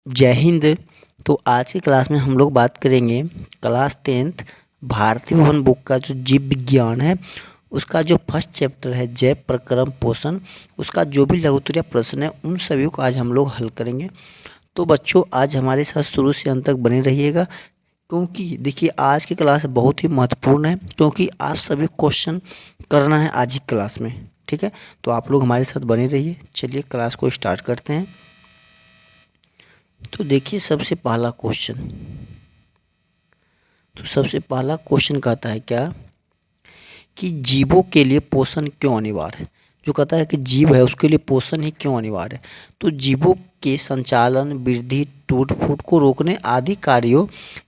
जय हिंद। तो आज की क्लास में हम लोग बात करेंगे क्लास 10th भारतीय भवन बुक का जो जीव विज्ञान है उसका जो फर्स्ट चैप्टर है जैव प्रक्रम पोषण, उसका जो भी लघुत्तरीय प्रश्न है उन सभी को आज हम लोग हल करेंगे। तो बच्चों आज हमारे साथ शुरू से अंत तक बने रहिएगा, क्योंकि देखिए आज की क्लास बहुत ही महत्वपूर्ण है, क्योंकि आज सभी क्वेश्चन करना है आज ही क्लास में। ठीक है, तो आप लोग हमारे साथ बने रहिए। चलिए क्लास को स्टार्ट करते हैं। तो देखिए सबसे पहला क्वेश्चन कहता है क्या कि जीवों के लिए पोषण क्यों अनिवार्य है। जो कहता है कि जीव है उसके लिए पोषण ही क्यों अनिवार्य है। तो जीवों के संचालन, वृद्धि, टूट फूट को रोकने आदि कार्यों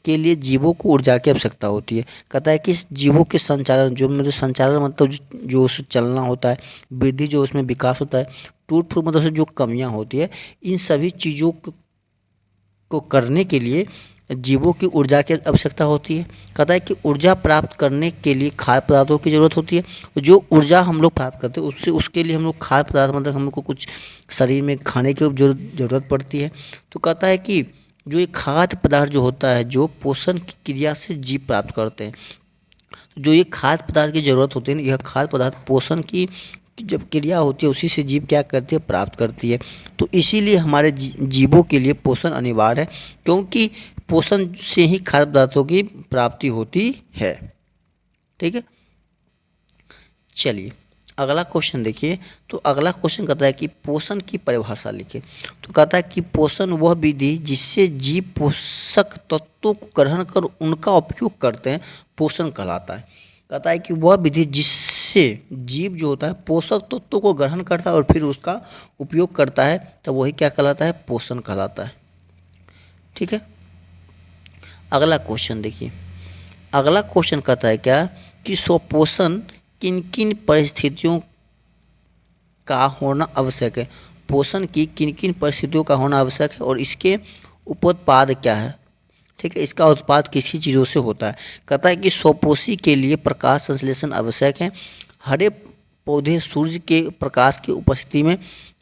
के लिए जीवों को ऊर्जा की आवश्यकता होती है। कहता है कि जीवों के संचालन, जो मतलब संचालन मतलब जो उससे चलना होता है, वृद्धि जो उसमें विकास होता है, टूट फूट मतलब जो कमियां होती है, इन सभी चीज़ों को करने के लिए जीवों की ऊर्जा की आवश्यकता होती है। कहता है कि ऊर्जा प्राप्त करने के लिए खाद्य पदार्थों की ज़रूरत होती है। जो ऊर्जा हम लोग प्राप्त करते हैं उसके लिए हम लोग खाद्य पदार्थ मतलब हम लोग को कुछ शरीर में खाने की ज़रूरत पड़ती है। तो कहता है कि जो ये खाद्य पदार्थ जो होता है जो पोषण की क्रिया से जीव प्राप्त करते हैं, जो ये खाद्य पदार्थ की ज़रूरत होती है ना, यह खाद्य पदार्थ पोषण की जब क्रिया होती है उसी से जीव क्या करती है, प्राप्त करती है। तो इसीलिए हमारे जीवों के लिए पोषण अनिवार्य है, क्योंकि पोषण से ही खाद्य पदार्थों की प्राप्ति होती है। ठीक है, चलिए अगला क्वेश्चन देखिए। तो अगला क्वेश्चन कहता है कि पोषण की परिभाषा लिखिए। तो कहता है कि पोषण वह विधि जिससे जीव पोषक तत्वों को ग्रहण कर उनका उपयोग करते हैं, पोषण कहलाता है। कहता है कि वह विधि जिससे जीव जो होता है पोषक तत्वों को ग्रहण करता है और फिर उसका उपयोग करता है, तो वही क्या कहलाता है, पोषण कहलाता है। ठीक है, अगला क्वेश्चन देखिए। अगला क्वेश्चन कहता है क्या कि स्वपोषण किन किन परिस्थितियों का होना आवश्यक है। पोषण की किन किन परिस्थितियों का होना आवश्यक है और इसके उपोत्पाद क्या है। ठीक है, इसका उत्पाद किसी चीज़ों से होता है। कहता है कि स्वपोषी के लिए प्रकाश संश्लेषण आवश्यक है। हरे पौधे सूर्य के प्रकाश की उपस्थिति में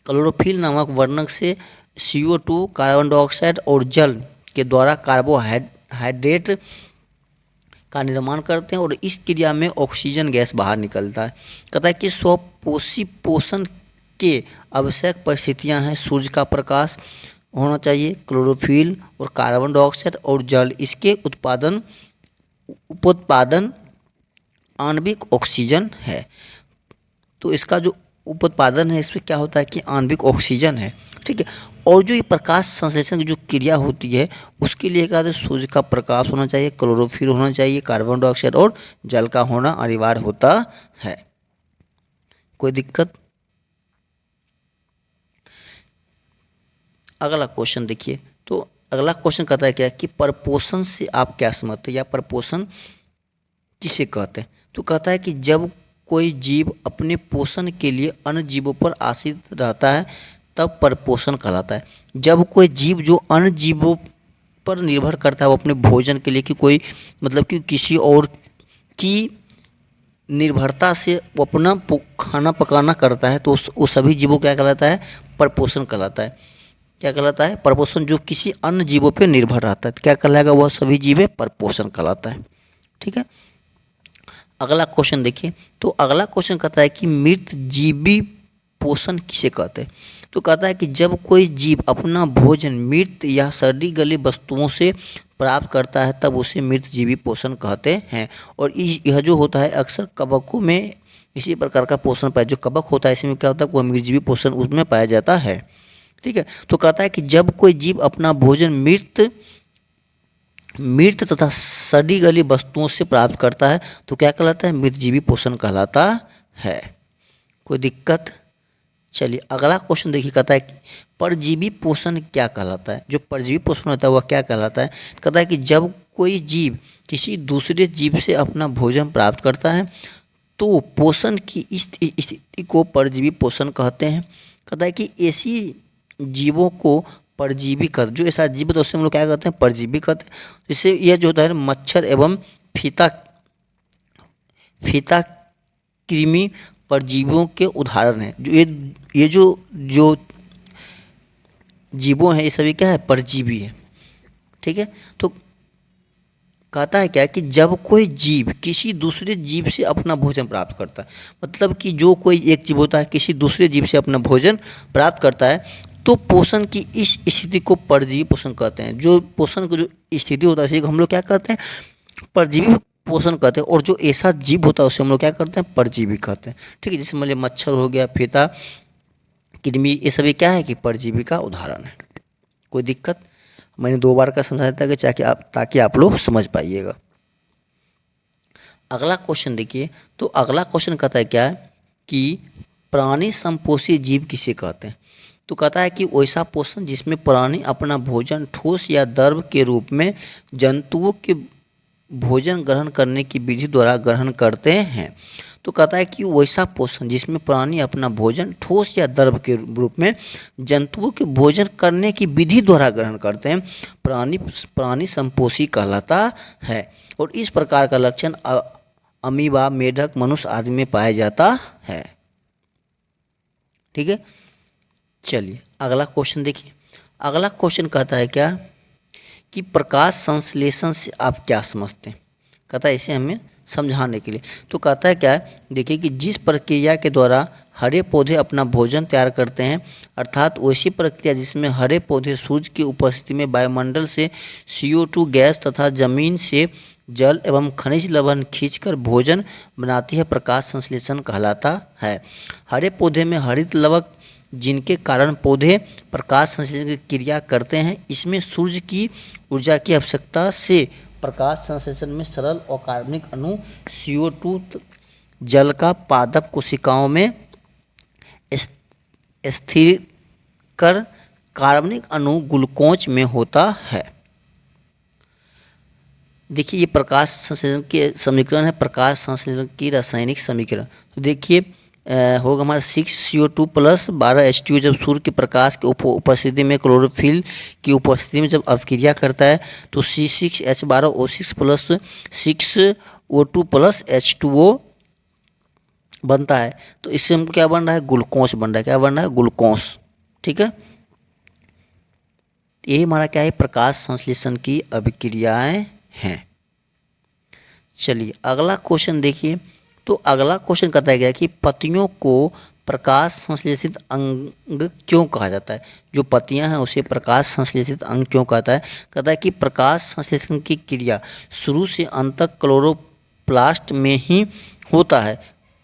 क्लोरोफिल नामक वर्णक से CO2 कार्बन डाइऑक्साइड और जल के द्वारा कार्बोहाइड्रेट का निर्माण करते हैं और इस क्रिया में ऑक्सीजन गैस बाहर निकलता है। कहता है कि स्वपोषी पोषण के आवश्यक परिस्थितियां हैं, सूर्य का प्रकाश होना चाहिए, क्लोरोफिल और कार्बन डाइऑक्साइड और जल। इसके उपोत्पादन आणविक ऑक्सीजन है। तो इसका जो उपोत्पादन है इसमें क्या होता है कि आणविक ऑक्सीजन है। ठीक है, और जो ये प्रकाश संश्लेषण की जो क्रिया होती है उसके लिए क्या है, सूर्य का प्रकाश होना चाहिए, क्लोरोफिल होना चाहिए, कार्बन डाइऑक्साइड और जल का होना अनिवार्य होता है। कोई दिक्कत? अगला क्वेश्चन देखिए। तो अगला क्वेश्चन कहता है क्या कि परपोषण से आप क्या समझते हैं या परपोषण किसे कहते हैं। तो कहता है कि जब कोई जीव अपने पोषण के लिए अन्य जीवों पर आश्रित रहता है तब परपोषण कहलाता है। जब कोई जीव जो अन्य जीवों पर निर्भर करता है वो अपने भोजन के लिए, कि कोई मतलब कि किसी और की निर्भरता से वो अपना खाना पकाना करता है, तो उस सभी जीवों क्या कहलाता है, परपोषण कहलाता है। क्या कहलाता है, परपोषण। जो किसी अन्य जीवों पर निर्भर रहता है क्या कहलाएगा, वह सभी जीव परपोषण कहलाता है। ठीक है, अगला क्वेश्चन देखिए। तो अगला क्वेश्चन कहता है कि मृत जीवी पोषण किसे कहते हैं। तो कहता है कि जब कोई जीव अपना भोजन मृत या सड़ी गली वस्तुओं से प्राप्त करता है तब उसे मृत जीवी पोषण कहते हैं। और यह जो होता है अक्सर कवकों में इसी प्रकार का पोषण पाया, जो कवक होता है इसमें क्या होता है, वह मृत जीवी पोषण उसमें पाया जाता है। ठीक है, तो कहता है कि जब कोई जीव अपना भोजन मृत तथा सड़ी गली वस्तुओं से प्राप्त करता है तो क्या कहलाता है, मृतजीवी पोषण कहलाता है। कोई दिक्कत? चलिए अगला क्वेश्चन देखिए। कहता है कि परजीवी पोषण क्या कहलाता है। जो परजीवी पोषण होता है वह क्या कहलाता है। कहता है कि जब कोई जीव किसी दूसरे जीव से अपना भोजन प्राप्त करता है तो पोषण की इस स्थिति को परजीवी पोषण कहते हैं। कहता है कि ऐसी जीवों को परजीवी कहते, जो ऐसा जीव तो उससे हम लोग क्या कहते हैं, परजीवी कहते हैं। जिससे यह जो होता है मच्छर एवं फीता फीता कृमि परजीवियों के उदाहरण हैं। जो ये जो जो जीवों हैं, ये सभी क्या है, परजीवी है। ठीक है, तो कहता है क्या कि जब कोई जीव किसी दूसरे जीव से अपना भोजन प्राप्त करता है, मतलब कि जो कोई एक जीव होता है किसी दूसरे जीव से अपना भोजन प्राप्त करता है, तो पोषण की इस स्थिति को परजीवी पोषण कहते हैं। जो पोषण की जो स्थिति होता है इसी को हम लोग क्या कहते हैं, परजीवी पोषण कहते हैं। और जो ऐसा जीव होता है उसे हम लोग क्या करते हैं, परजीवी कहते हैं। ठीक है, जैसे मान लिया मच्छर हो गया, फीता, कृमि, ये सभी क्या है कि परजीवी का उदाहरण है। कोई दिक्कत, मैंने 2 बार का समझाया था कि ताकि आप लोग समझ पाइएगा। अगला क्वेश्चन देखिए, तो अगला क्वेश्चन कहता है क्या है कि प्राणी संपोषी जीव किसे कहते हैं। तो कहता है कि वैसा पोषण जिसमें प्राणी अपना भोजन ठोस या द्रव के रूप में जंतुओं के भोजन ग्रहण करने की विधि द्वारा ग्रहण करते हैं। तो कहता है कि वैसा पोषण जिसमें प्राणी अपना भोजन ठोस या द्रव के रूप में जंतुओं के भोजन करने की विधि द्वारा ग्रहण करते हैं, प्राणी संपोषी कहलाता है। और इस प्रकार का लक्षण अमीबा, मेढक, मनुष्य आदि में पाया जाता है। ठीक है, चलिए अगला क्वेश्चन देखिए। अगला क्वेश्चन कहता है क्या कि प्रकाश संश्लेषण से आप क्या समझते हैं। कहता है इसे हमें समझाने के लिए। तो कहता है क्या है, देखिए कि जिस प्रक्रिया के द्वारा हरे पौधे अपना भोजन तैयार करते हैं, अर्थात वैसी प्रक्रिया जिसमें हरे पौधे सूर्य की उपस्थिति में वायुमंडल से CO2 गैस तथा जमीन से जल एवं खनिज लवण खींचकर भोजन बनाती है, प्रकाश संश्लेषण कहलाता है। हरे पौधे में हरित लवक जिनके कारण पौधे प्रकाश संश्लेषण की क्रिया करते हैं, इसमें सूर्य की ऊर्जा की आवश्यकता से प्रकाश संश्लेषण में सरल और कार्बनिक अणु CO2 जल का पादप कोशिकाओं में स्थिर कर कार्बनिक अणु ग्लूकोज में होता है। देखिए ये प्रकाश संश्लेषण के समीकरण है, प्रकाश संश्लेषण की रासायनिक समीकरण। तो देखिए होगा हमारा 6CO2 प्लस 12H2 जब सूर्य के प्रकाश के उपस्थिति में क्लोरोफिल की उपस्थिति में जब अवक्रिया करता है तो C6H12O6 plus 6O2 plus H2O बनता है। तो इससे हमको क्या बन रहा है, ग्लूकोज बन रहा है। क्या बन रहा है, ग्लूकोज। ठीक है, यही हमारा क्या है, प्रकाश संश्लेषण की अभिक्रियाएं हैं। चलिए अगला क्वेश्चन देखिए। तो अगला क्वेश्चन कहता है क्या कि पत्तियों को प्रकाश संश्लेषित अंग क्यों कहा जाता है। जो पत्तियां हैं उसे प्रकाश संश्लेषित अंग क्यों कहता है। कहता है कि प्रकाश संश्लेषण की क्रिया शुरू से अंत तक क्लोरोप्लास्ट में ही होता है।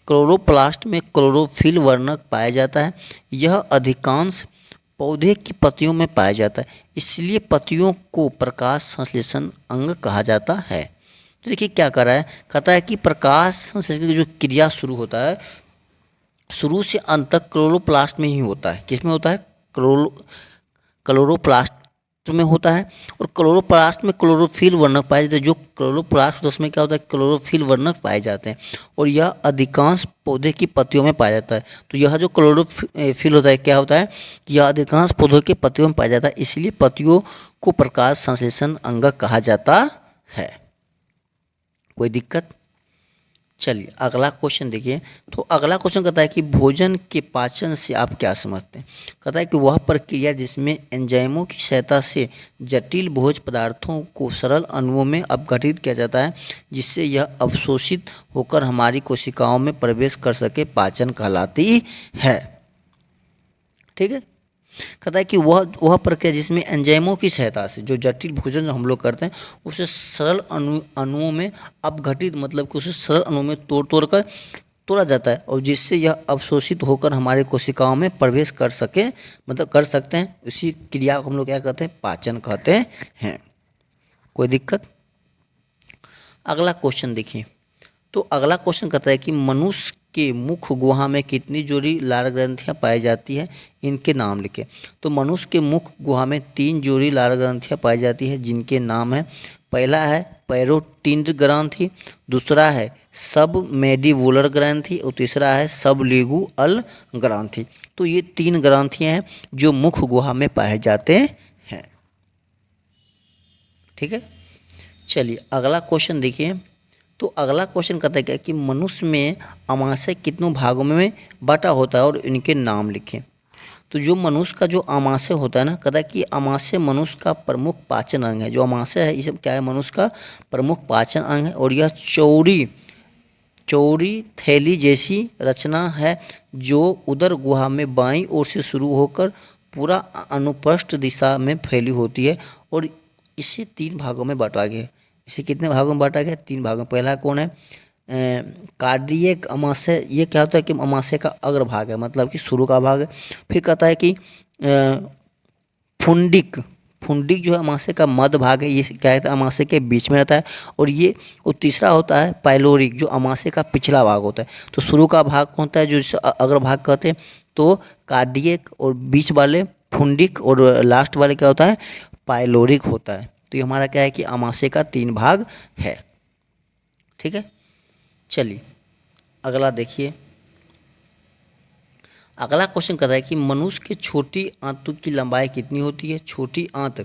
क्लोरोप्लास्ट में क्लोरोफिल वर्णक पाया जाता है। यह अधिकांश पौधे की पत्तियों में पाया जाता है, इसलिए पत्तियों को प्रकाश संश्लेषण अंग कहा जाता है। तो देखिए क्या कर रहा है, कहता है कि प्रकाश संश्लेषण की जो क्रिया शुरू होता है शुरू से अंत तक क्लोरोप्लास्ट में ही होता है। किस में होता है, क्लोरोप्लास्ट में होता है। और क्लोरोप्लास्ट में क्लोरोफिल वर्णक पाए जाते हैं। जो क्लोरोप्लास्ट होता है उसमें क्या होता है, क्लोरोफिल वर्णक पाए जाते हैं और यह अधिकांश पौधे की पत्तियों में पाया जाता है। तो यह जो क्लोरोफिल होता है क्या होता है, यह अधिकांश पौधों के पत्तियों में पाया जाता है, इसलिए पत्तियों को प्रकाश संश्लेषण अंग कहा जाता है। कोई दिक्कत। चलिए अगला क्वेश्चन देखिए। तो अगला क्वेश्चन कहता है कि भोजन के पाचन से आप क्या समझते हैं। कहता है कि वह प्रक्रिया जिसमें एंजाइमों की सहायता से जटिल भोज्य पदार्थों को सरल अणुओं में अपघटित किया जाता है, जिससे यह अवशोषित होकर हमारी कोशिकाओं में प्रवेश कर सके, पाचन कहलाती है। ठीक है, कहता है कि वह प्रक्रिया जिसमें एंजाइमों की सहायता से जो जटिल भोजन जो हम लोग करते हैं उसे सरल अणुओं में अपघटित, मतलब कि उसे सरल अणुओं में तोड़ा जाता है और जिससे यह अवशोषित होकर हमारे कोशिकाओं में प्रवेश कर सके, मतलब कर सकते हैं। इसी क्रिया को हम लोग क्या कहते हैं, पाचन कहते हैं। कोई दिक्कत। अगला क्वेश्चन देखिए। तो अगला क्वेश्चन कहता है कि मनुष्य के मुख गुहा में कितनी जोड़ी लार ग्रंथियां पाई जाती है, इनके नाम लिखें। तो मनुष्य के मुख गुहा में 3 जोड़ी लार ग्रंथियां पाई जाती है, जिनके नाम है, पहला है पैरोटिड ग्रंथि, दूसरा है सबमेंडिबुलर ग्रंथि और तीसरा है सबलिंगुअल ग्रंथि। तो ये 3 ग्रंथियां हैं जो मुख गुहा में पाए जाते हैं। ठीक है, चलिए अगला क्वेश्चन देखिए। तो अगला क्वेश्चन कहता है क्या कि मनुष्य में अमाशय कितनों भागों में बटा होता है और इनके नाम लिखें। तो जो मनुष्य का जो आमाशय होता है ना, कहता है कि आमाशय मनुष्य का प्रमुख पाचन अंग है। जो आमाशय है ये सब क्या है, मनुष्य का प्रमुख पाचन अंग है। और यह चौड़ी चौड़ी थैली जैसी रचना है जो उदर गुहा में बाईं ओर से शुरू होकर पूरा अनुप्रस्थ दिशा में फैली होती है। और इसे 3 भागों में बांटा गया है। इसे कितने भागों में बांटा गया? 3 भागों में। पहला कौन है? कार्डियक अमाशय। ये क्या होता है कि अमाशय का अग्रभाग है, मतलब कि शुरू का भाग है। फिर कहता है कि फुंडिक फुंडिक जो है अमाशय का मध्य भाग है, ये क्या है, अमाशय के बीच में रहता है। और तीसरा होता है पाइलोरिक, जो अमाशय का पिछला भाग होता है। तो शुरू का भाग कौन होता है, जो इसे अग्रभाग कहते हैं, तो कार्डियक, और बीच वाले फुंडिक, और लास्ट वाले क्या होता है, पाइलोरिक होता है। तो ये हमारा क्या है कि अमाशय का 3 भाग है। ठीक है, चलिए अगला देखिए। अगला क्वेश्चन कहता है कि मनुष्य के छोटी आंतों की लंबाई कितनी होती है? छोटी आंत